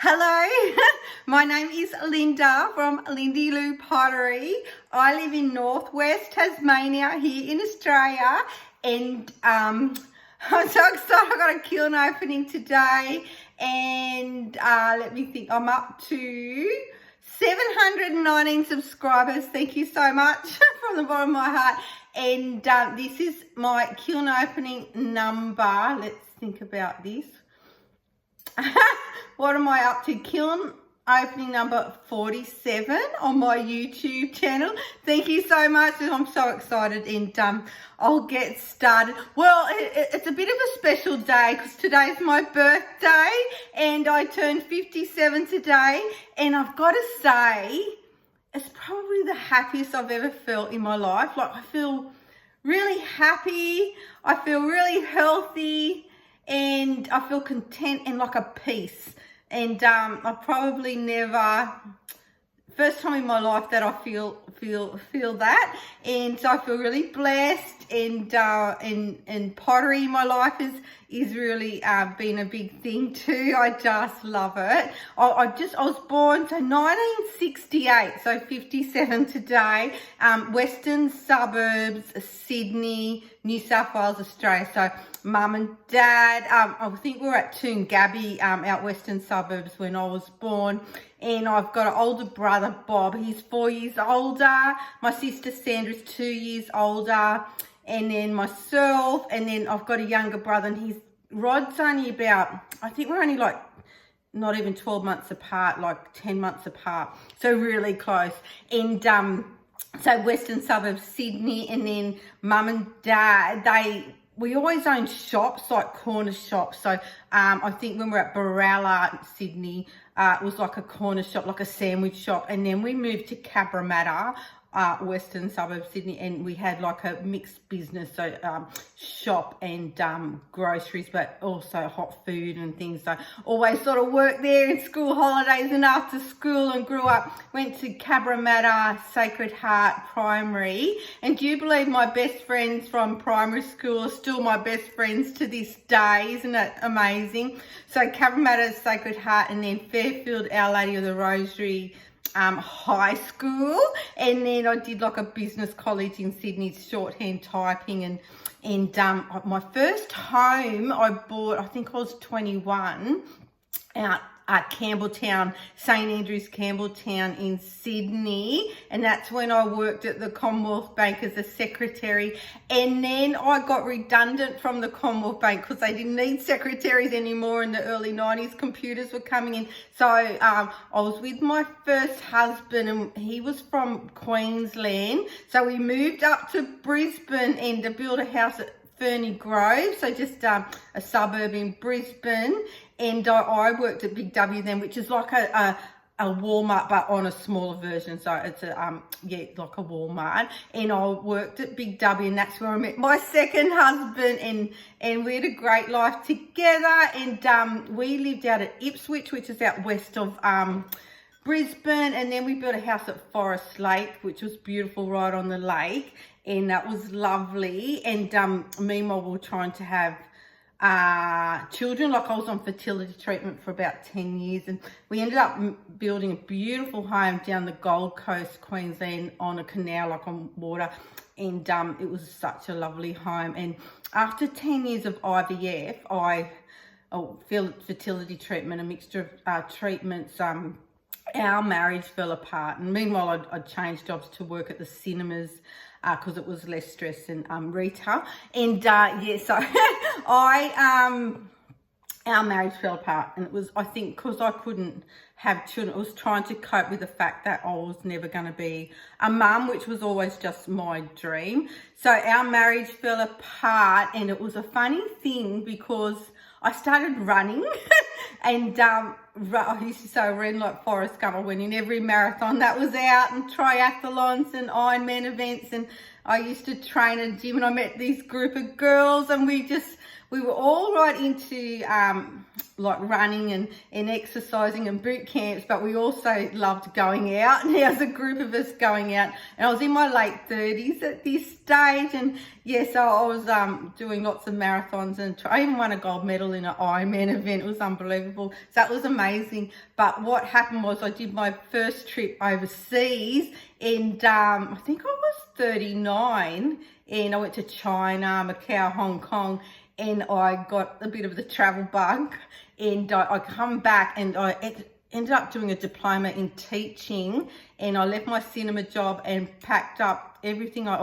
Hello, my name is Linda from Lindy-Lou Pottery. I live in northwest Tasmania here in Australia, and I'm so excited. I've got a kiln opening today, and let me think, I'm up to 719 subscribers. Thank you so much from the bottom of my heart. And this is my kiln opening number. Let's think about this. What am I up to? Kiln opening number 47 on my YouTube channel. Thank you so much. I'm so excited, and I'll get started. Well, it's a bit of a special day because today's my birthday and I turned 57 today, and I've got to say it's probably the happiest I've ever felt in my life. Like, I feel really happy, I feel really healthy, and I feel content and like a peace. And I probably never, first time in my life that I feel that, and so I feel really blessed. And pottery in my life is really been a big thing too. I just love it. I was born so 1968, so 57 today. Western suburbs, Sydney, New South Wales, Australia. So mum and dad, I think we were at Toongabbie, out western suburbs when I was born. And I've got an older brother, Bob. He's 4 years older. My sister Sandra's 2 years older. And then myself, and then I've got a younger brother, and Rod's only about, I think we're only like not even 12 months apart, like 10 months apart. So really close. And so western suburbs, Sydney, and then mum and dad, we always owned shops, like corner shops. So I think when we're at Baralla, Sydney, it was like a corner shop, like a sandwich shop. And then we moved to Cabramatta, western suburbs, Sydney, and we had like a mixed business, so shop and groceries, but also hot food and things. So always sort of worked there in school holidays and after school, and grew up, went to Cabramatta Sacred Heart Primary. And do you believe my best friends from primary school are still my best friends to this day? Isn't that amazing? So Cabramatta Sacred Heart, and then Fairfield Our Lady of the Rosary high school, and then I did like a business college in Sydney, shorthand typing, and my first home I bought, I think I was 21, out at Campbelltown, St Andrews Campbelltown in Sydney, and that's when I worked at the Commonwealth Bank as a secretary. And then I got redundant from the Commonwealth Bank because they didn't need secretaries anymore in the early 90s. Computers were coming in. So I was with my first husband, and he was from Queensland, so we moved up to Brisbane and to build a house at Ferny Grove, so just a suburb in Brisbane. And I worked at Big W then, which is like a Walmart, but on a smaller version. So it's like a Walmart. And I worked at Big W, and that's where I met my second husband, and we had a great life together. And we lived out at Ipswich, which is out west of Brisbane, and then we built a house at Forest Lake, which was beautiful, right on the lake, and that was lovely. And meanwhile, we were trying to have children. Like, I was on fertility treatment for about 10 years, and we ended up building a beautiful home down the Gold Coast, Queensland, on a canal, like on water, and it was such a lovely home. And after 10 years of IVF, fertility treatment, a mixture of treatments, our marriage fell apart. And meanwhile, I'd changed jobs to work at the cinemas because it was less stress and retail. And so our marriage fell apart, and it was, I think, because I couldn't have children. I was trying to cope with the fact that I was never going to be a mum, which was always just my dream. So our marriage fell apart, and it was a funny thing because I started running and I used to say I ran like Forrest Gump. I went in every marathon that was out, and triathlons and Ironman events, and I used to train at a gym, and I met this group of girls, and we we were all right into like running and exercising and boot camps, but we also loved going out. And there was a group of us going out, and I was in my late 30s at this stage, and yeah, so I was doing lots of marathons, and I even won a gold medal in an Ironman event. It was unbelievable. So that was amazing. But what happened was I did my first trip overseas, and I think I was 39, and I went to China, Macau, Hong Kong, and I got a bit of the travel bug, and I come back, and I ended up doing a diploma in teaching, and I left my cinema job and packed up everything. I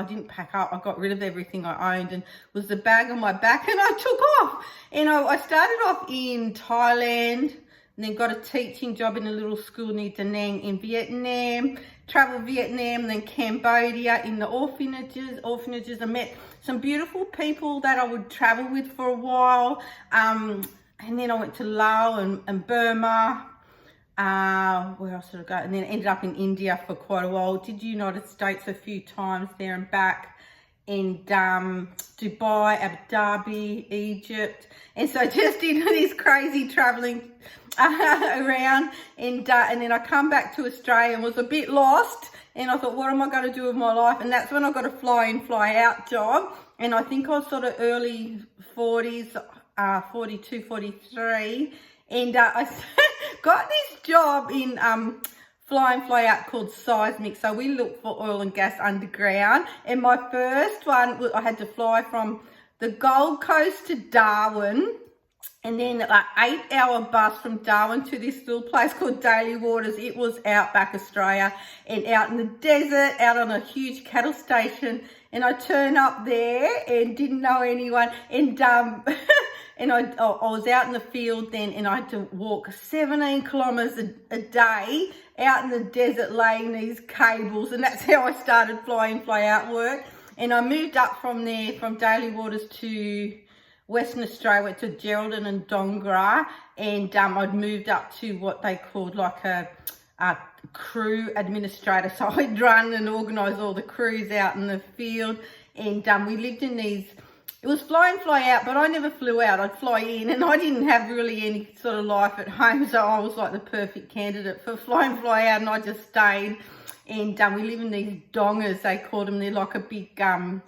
didn't pack up. I got rid of everything I owned, and was the bag on my back, and I took off. And I started off in Thailand, and then got a teaching job in a little school near Da Nang in Vietnam, traveled Vietnam, then Cambodia in the orphanages. I met some beautiful people that I would travel with for a while. And then I went to Laos and Burma. Where else did I go? And then ended up in India for quite a while. Did the United States a few times there and back. And Dubai, Abu Dhabi, Egypt. And so I just did this crazy traveling around, and then I come back to Australia and was a bit lost, and I thought, what am I going to do with my life? And that's when I got a fly in, fly out job, and I think I was sort of early 40s, 42, 43, and I got this job in fly in, fly out called Seismic. So we look for oil and gas underground, and my first one, I had to fly from the Gold Coast to Darwin, and then an 8-hour bus from Darwin to this little place called Daly Waters. It was outback Australia, and out in the desert, out on a huge cattle station. And I turned up there and didn't know anyone. And and I was out in the field then, and I had to walk 17 kilometres a day out in the desert laying these cables. And that's how I started fly-in, fly-out work. And I moved up from there, from Daly Waters to Western Australia, went to Geraldton and Dongra, and I'd moved up to what they called like a crew administrator. So I'd run and organise all the crews out in the field, and we lived in these, it was fly in, fly out, but I never flew out. I'd fly in, and I didn't have really any sort of life at home, so I was like the perfect candidate for fly in, fly out, and I just stayed. And we live in these dongas, they called them. They're like a big, like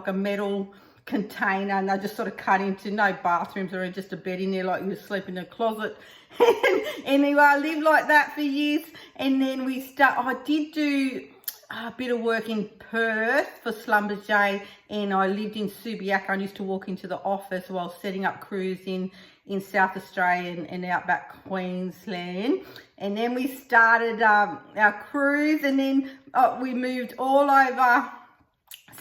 a metal container, and they just sort of cut into, no bathrooms or just a bed in there, like you would sleep in a closet. Anyway, I lived like that for years, and then I did do a bit of work in Perth for Schlumberger, and I lived in Subiaco. I used to walk into the office while setting up crews in South Australia and outback Queensland. And then we started our cruise, and then we moved all over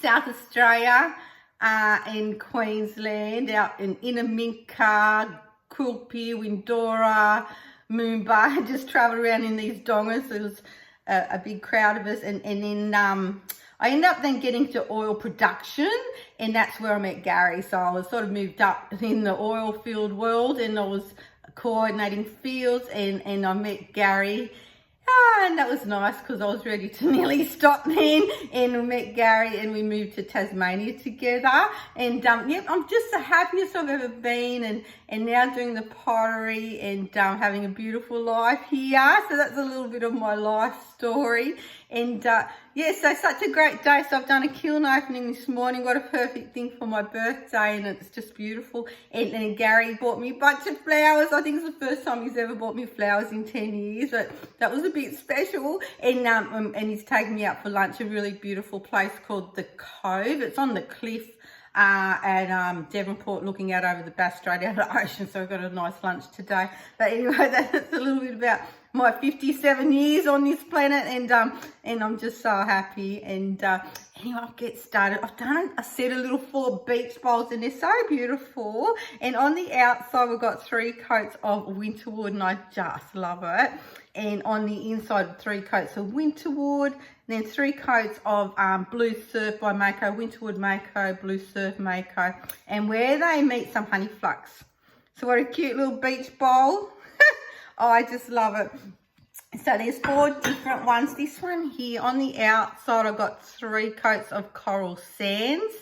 South Australia and Queensland, out in Inaminka, Quilpie, Windora, Moomba. Just travelled around in these dongas. There was a big crowd of us, and then I ended up then getting to oil production, and that's where I met Gary. So I was sort of moved up in the oil field world, and I was coordinating fields, and I met Gary, and that was nice because I was ready to nearly stop then, and we met Gary, and we moved to Tasmania together, and yeah, I'm just the happiest I've ever been, and now doing the pottery, and having a beautiful life here. So that's a little bit of my life story. And yeah, so such a great day. So I've done a kiln opening this morning. What a perfect thing for my birthday, and it's just beautiful. And then Gary bought me a bunch of flowers. I think it's the first time he's ever bought me flowers in 10 years, but that was a bit special. And he's taken me out for lunch, a really beautiful place called The Cove. It's on the cliff at Devonport, looking out over the Bass Strait out of the ocean. So I've got a nice lunch today. But anyway, that's a little bit about my 57 years on this planet, and I'm just so happy. And anyway, I'll get started. I've done a set of little 4 beach bowls, and they're so beautiful. And on the outside, we've got 3 coats of winterwood, and I just love it. And on the inside, 3 coats of winterwood, and then 3 coats of Blue Surf by Mayco, winterwood Mayco, Blue Surf Mayco, and where they meet, some honey flux. So what a cute little beach bowl. Oh, I just love it. So there's 4 different ones. This one here on the outside, I've got 3 coats of coral sands,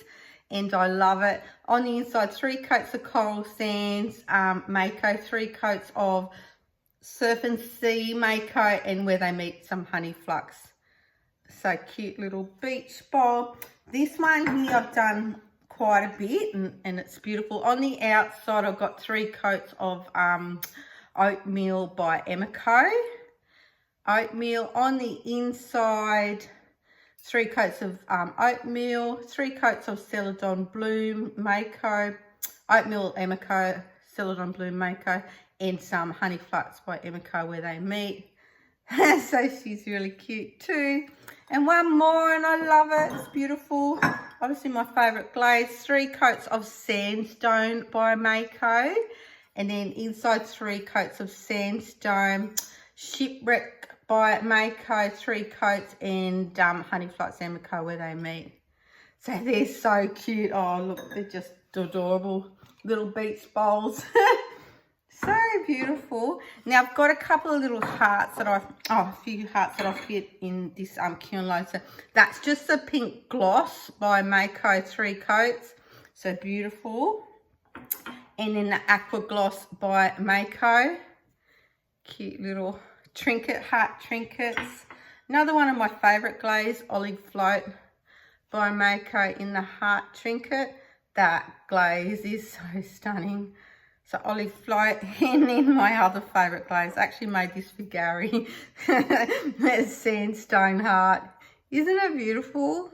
and I love it. On the inside, 3 coats of coral sands, Mayco, 3 coats of surf and sea Mayco, and where they meet some honey flux. So cute little beach bowl. This one here I've done quite a bit, and it's beautiful. On the outside, I've got 3 coats of oatmeal by Amaco. Oatmeal. On the inside, 3 coats of oatmeal, 3 coats of Celadon Bloom Mayco, oatmeal Amaco, Celadon Bloom Mayco, and some honey flux by Amaco where they meet. So she's really cute too. And one more, and I love it. It's beautiful. Obviously my favourite glaze. 3 coats of sandstone by Mayco, and then inside 3 coats of sandstone. Shipwreck by Mayco, 3 coats, and honey flux Amaco where they meet. So they're so cute. Oh look, they're just adorable little beach bowls. So beautiful. Now I've got a couple of little hearts that a few hearts that I've fit in this kiln load. So that's just the pink gloss by Mayco, 3 coats. So beautiful. And then the aqua gloss by Mayco. Cute little heart trinkets. Another one of my favourite glaze, olive float by Mayco in the heart trinket. That glaze is so stunning. So olive float, and then my other favourite glaze. I actually made this for Gary. There's sandstone heart. Isn't it beautiful?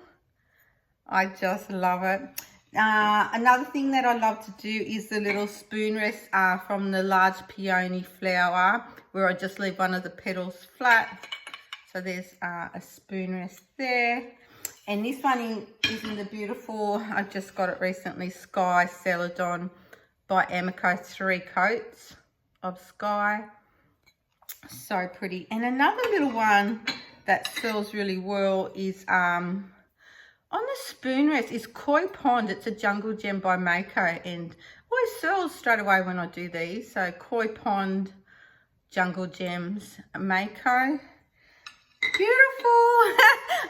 I just love it. Another thing that I love to do is the little spoon rest from the large peony flower, where I just leave one of the petals flat. So there's a spoon rest there. And this one isn't the beautiful, I just got it recently, Sky Celadon by Amaco, 3 coats of Sky. So pretty. And another little one that sells really well is on the spoon rest is Koi Pond. It's a jungle gem by Mayco, and always sells straight away when I do these. So Koi Pond jungle gems, Mayco. Beautiful.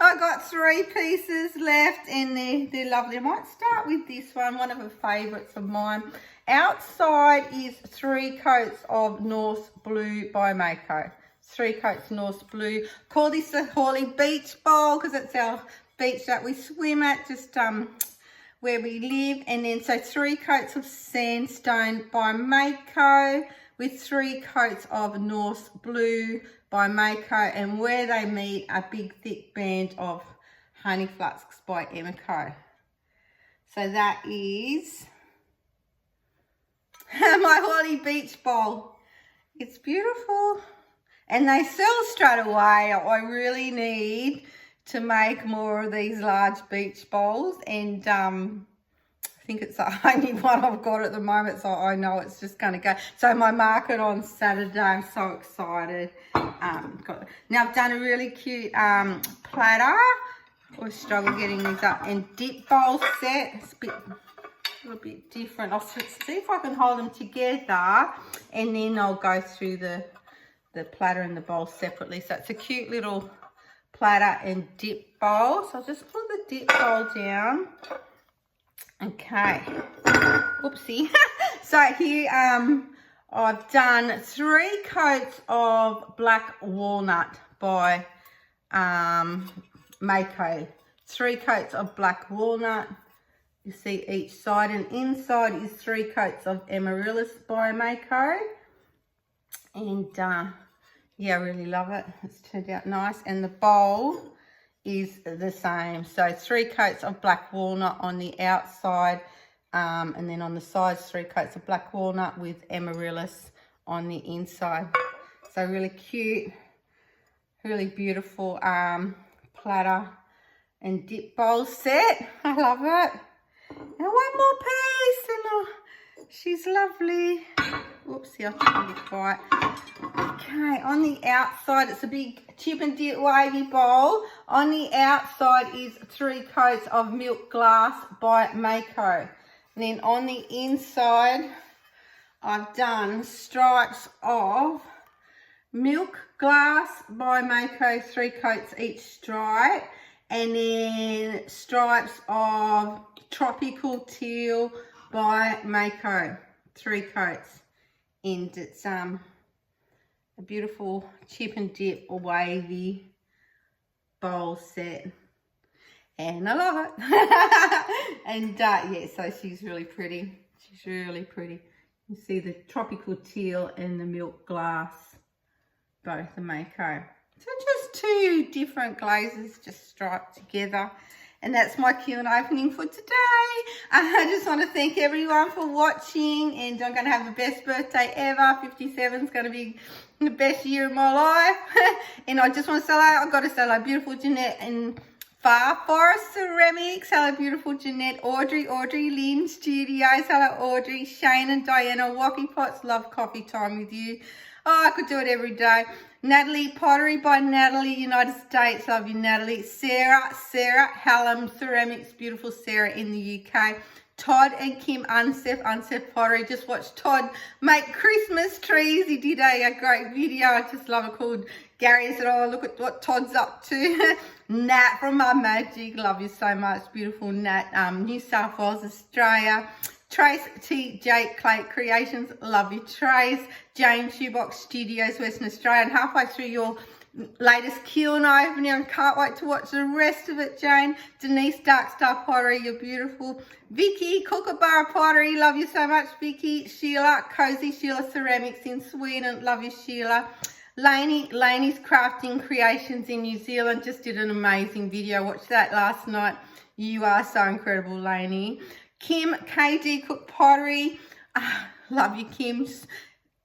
I've got 3 pieces left, and they're lovely. I might start with this one of the favourites of mine. Outside is 3 coats of North Blue by Mayco. 3 coats North Blue. Call this the Hawley Beach Bowl because it's our beach that we swim at, just where we live. And then so 3 coats of sandstone by Mayco with 3 coats of North Blue by Mayco, and where they meet a big thick band of honey flux by Amaco. So that is my Hawley Beach Bowl. It's beautiful, and they sell straight away. I really need to make more of these large beach bowls, and I think it's the only one I've got at the moment, so I know it's just going to go. So my market on Saturday, I'm so excited. Now I've done a really cute platter. I struggle getting these up, and dip bowl set. It's a little bit different. I'll see if I can hold them together, and then I'll go through the platter and the bowl separately. So it's a cute little platter and dip bowl. So I'll just put the dip bowl down. Okay. Oopsie. So here I've done 3 coats of black walnut by Mayco. 3 coats of black walnut. You see each side, and inside is 3 coats of amaryllis by Mayco. And yeah, I really love it. It's turned out nice. And the bowl is the same. So 3 coats of black walnut on the outside, and then on the sides 3 coats of black walnut with amaryllis on the inside. So really cute, really beautiful platter and dip bowl set. I love it. And one more piece, and she's lovely. Whoopsie, I'll try to be quiet. Okay, on the outside, it's a big chip and dip wavy bowl. On the outside is 3 coats of milk glass by Mayco. And then on the inside, I've done stripes of milk glass by Mayco, 3 coats each stripe. And then stripes of Tropical Teal by Mayco. 3 coats. And it's a beautiful chip and dip or wavy bowl set. And I love it. And yeah, so she's really pretty. She's really pretty. You see the tropical teal and the milk glass, both the Mayco. So just 2 different glazes just striped together. And that's my kiln opening for today. I just want to thank everyone for watching, and I'm going to have the best birthday ever. 57 is going to be the best year of my life. And I just want to say hello. I've got to say hello, beautiful Jeanette and Far Forest Ceramics. Hello, beautiful Jeanette. Audrey, Lynn Studios. Hello, Audrey. Shane and Diana. Wocky Pots. Love coffee time with you. Oh, I could do it every day. Natalie, Pottery by Natalie, United States. Love you, Natalie. Sarah, Hallam Ceramics. Beautiful Sarah in the UK. Todd and Kim, Unsedth Pottery. Just watched Todd make Christmas trees. He did a great video. I just love it, called Gary said, oh, look at what Todd's up to. Nat from My Magic. Love you so much. Beautiful Nat. New South Wales, Australia. Trace T.J. Clay Creations. Love you, Trace. Jane Shoebox Studios, Western Australia. And halfway through your latest kiln opening, and can't wait to watch the rest of it, Jane. Denise, Dark Star Pottery, you're beautiful. Vicky, Kookaburra Pottery, love you so much, Vicky. Sheila, Cosy, Sheila Ceramics in Sweden, love you, Sheila. Laney's Crafting Creations in New Zealand, just did an amazing video, watched that last night. You are so incredible, Laney. Kim, KG Cook Pottery, love you, Kim.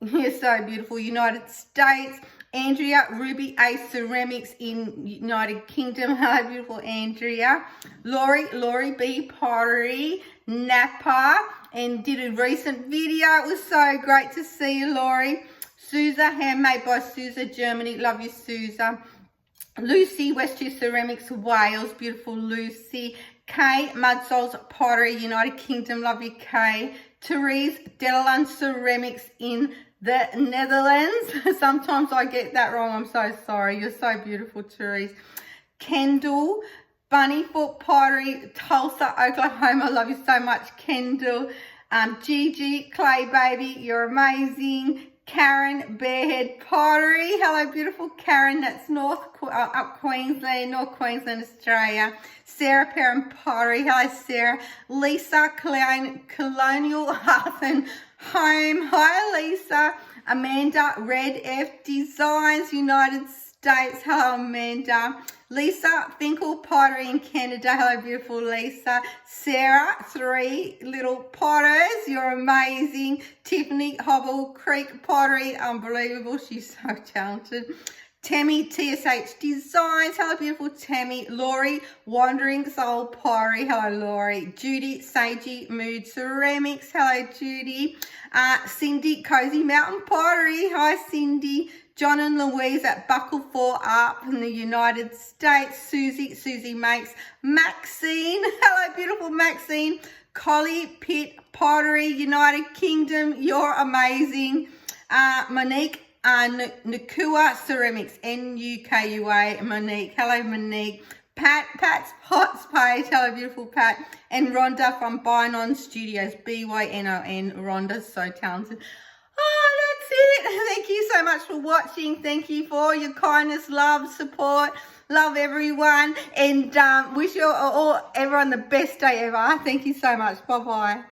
You're so beautiful. United States. Andrea, Ruby A Ceramics in United Kingdom. Hello, beautiful Andrea. Laurie B Pottery, Napa, and did a recent video. It was so great to see you, Laurie. Sousa, handmade by Sousa, Germany. Love you, Sousa. Lucy, Westchester Ceramics, Wales. Beautiful Lucy. Kay, Mudsoles Pottery, United Kingdom. Love you, Kay. Therese, Delaland Ceramics in the Netherlands. Sometimes I get that wrong. I'm so sorry. You're so beautiful, Therese. Kendall, Bunnyfoot Pottery, Tulsa, Oklahoma. Love you so much, Kendall. Gigi, Clay Baby, you're amazing. Karen, Barehead Pottery. Hello, beautiful Karen. That's up Queensland, North Queensland, Australia. Sarah Perrin Pottery. Hello, Sarah. Lisa, Colonial Hearth and Home. Hi, Lisa. Amanda, Red F Designs, United States. Hello, Amanda. Lisa, Finkel Pottery in Canada. Hello, beautiful Lisa. Sarah, 3 Little Potters. You're amazing. Tiffany, Hobble Creek Pottery. Unbelievable. She's so talented. Tammy, TSH Designs. Hello, beautiful Tammy. Laurie, Wandering Soul Pottery. Hello, Laurie. Judy, Sagey Mood Ceramics. Hello, Judy. Cindy, Cozy Mountain Pottery. Hi, Cindy. John and Louise at Buckle 4 Up in the United States. Susie makes. Maxine. Hello, beautiful Maxine. Collie Pit Pottery, United Kingdom. You're amazing. Monique. Nakua Ceramics, N-U-K-U-A, Monique. Hello, Monique. Pat's Pots page. Hello, beautiful Pat. And Rhonda from Bynon Studios, B-Y-N-O-N. Rhonda's so talented. Oh, that's it. Thank you so much for watching. Thank you for all your kindness, love, support. Love everyone. And wish you all, everyone the best day ever. Thank you so much. Bye-bye.